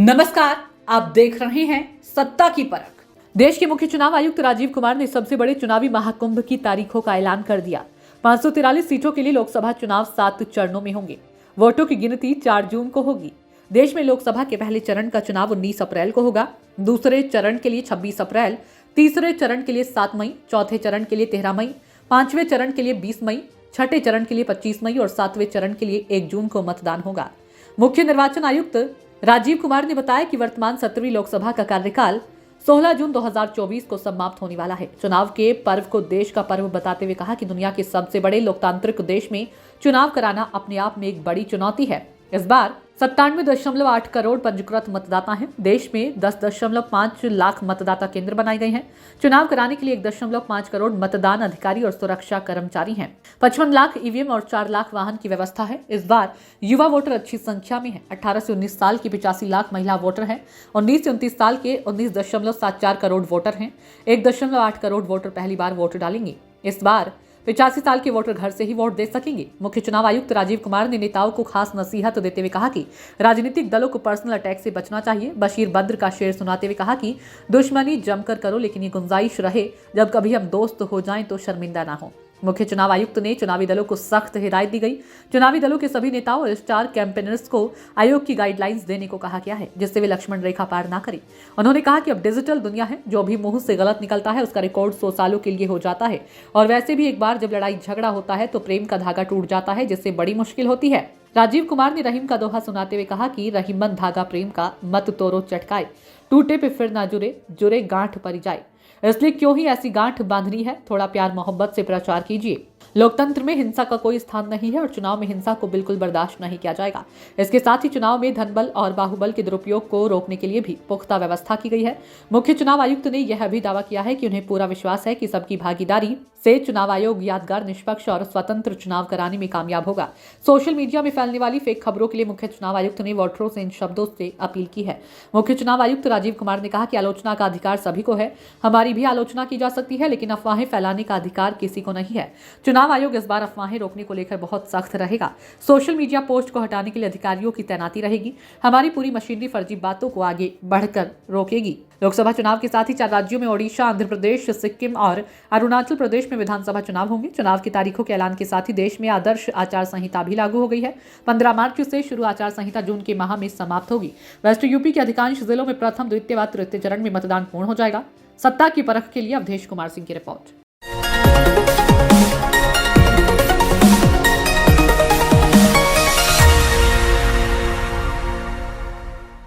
नमस्कार, आप देख रहे हैं सत्ता की परख। देश के मुख्य चुनाव आयुक्त राजीव कुमार ने सबसे बड़े चुनावी महाकुंभ की तारीखों का ऐलान कर दिया। 543 सीटों के लिए लोकसभा चुनाव 7 चरणों में होंगे। वोटों की गिनती 4 जून को होगी। देश में लोकसभा के पहले चरण का चुनाव 19 अप्रैल को होगा, दूसरे चरण के लिए 26 अप्रैल, तीसरे चरण के लिए 7 मई, चौथे चरण के लिए 13 मई, पांचवें चरण के लिए 20 मई, छठे चरण के लिए 25 मई और सातवें चरण के लिए 1 जून को मतदान होगा। मुख्य निर्वाचन आयुक्त राजीव कुमार ने बताया कि वर्तमान 17वीं लोकसभा का कार्यकाल 16 जून 2024 को समाप्त होने वाला है। चुनाव के पर्व को देश का पर्व बताते हुए कहा कि दुनिया के सबसे बड़े लोकतांत्रिक देश में चुनाव कराना अपने आप में एक बड़ी चुनौती है। इस बार 97.8 करोड़ पंजीकृत मतदाता हैं। देश में 10.5 लाख मतदाता केंद्र बनाए गए हैं। चुनाव कराने के लिए 1.5 करोड़ मतदान अधिकारी और सुरक्षा कर्मचारी हैं। 55 लाख ईवीएम और 4 लाख वाहन की व्यवस्था है। इस बार युवा वोटर अच्छी संख्या में है। 18 से 19 साल की 85 लाख महिला वोटर हैं। 19 से 29 साल के 19.74 करोड़ वोटर हैं। 1.8 करोड़ वोटर पहली बार वोट डालेंगे। इस बार 85 साल के वोटर घर से ही वोट दे सकेंगे। मुख्य चुनाव आयुक्त राजीव कुमार ने नेताओं को खास नसीहत देते हुए कहा कि राजनीतिक दलों को पर्सनल अटैक से बचना चाहिए। बशीर बद्र का शेर सुनाते हुए कहा कि दुश्मनी जमकर करो, लेकिन ये गुंजाइश रहे जब कभी हम दोस्त हो जाएं तो शर्मिंदा ना हो। मुख्य चुनाव आयुक्त ने चुनावी दलों को सख्त हिदायत दी गई। चुनावी दलों के सभी नेताओं और स्टार कैंपेनर्स को आयोग की गाइडलाइंस देने को कहा गया है, जिससे वे लक्ष्मण रेखा पार ना करें। उन्होंने कहा कि अब डिजिटल दुनिया है, जो भी मुंह से गलत निकलता है उसका रिकॉर्ड 100 सालों के लिए हो जाता है। और वैसे भी एक बार जब लड़ाई झगड़ा होता है तो प्रेम का धागा टूट जाता है, जिससे बड़ी मुश्किल होती है। राजीव कुमार ने रहीम का दोहा सुनाते हुए कहा कि रहीमन धागा प्रेम का मत तोड़ो चटकाए, टूटे पे फिर ना जुड़े, जुड़े गांठ परी जाए। इसलिए क्यों ही ऐसी गांठ बांधनी है, थोड़ा प्यार मोहब्बत से प्रचार कीजिए। लोकतंत्र में हिंसा का कोई स्थान नहीं है और चुनाव में हिंसा को बिल्कुल बर्दाश्त नहीं किया जाएगा। इसके साथ ही चुनाव में धनबल और बाहुबल के दुरुपयोग को रोकने के लिए भी पुख्ता व्यवस्था की गई है। मुख्य चुनाव आयुक्त ने यह भी दावा किया है कि उन्हें पूरा विश्वास है कि सबकी भागीदारी से चुनाव आयोग यादगार, निष्पक्ष और स्वतंत्र चुनाव कराने में कामयाब होगा। सोशल मीडिया में फैलने वाली फेक खबरों के लिए मुख्य चुनाव आयुक्त ने वोटरों से इन शब्दों से अपील की है। मुख्य चुनाव आयुक्त राजीव कुमार ने कहा कि आलोचना का अधिकार सभी को है। हमारी भी आलोचना की जा सकती है, लेकिन अफवाहें फैलाने का अधिकार किसी को नहीं है। चुनाव आयोग इस बार अफवाहें रोकने को लेकर बहुत सख्त रहेगा। सोशल मीडिया पोस्ट को हटाने के लिए अधिकारियों की तैनाती रहेगी। हमारी पूरी मशीनरी फर्जी बातों को आगे बढ़कर रोकेगी। लोकसभा चुनाव के साथ ही 4 राज्यों में ओडिशा, आंध्र प्रदेश, सिक्किम और अरुणाचल प्रदेश में विधानसभा चुनाव होंगे। चुनाव की तारीखों के ऐलान के साथ ही देश में आदर्श आचार संहिता भी लागू हो गई है। 15 मार्च से शुरू आचार संहिता जून के माह में समाप्त होगी। वेस्ट यूपी के अधिकांश जिलों में प्रथम, द्वितीय व तृतीय चरण में मतदान पूर्ण हो जाएगा। सत्ता की परख के लिए अवधेश कुमार सिंह की रिपोर्ट।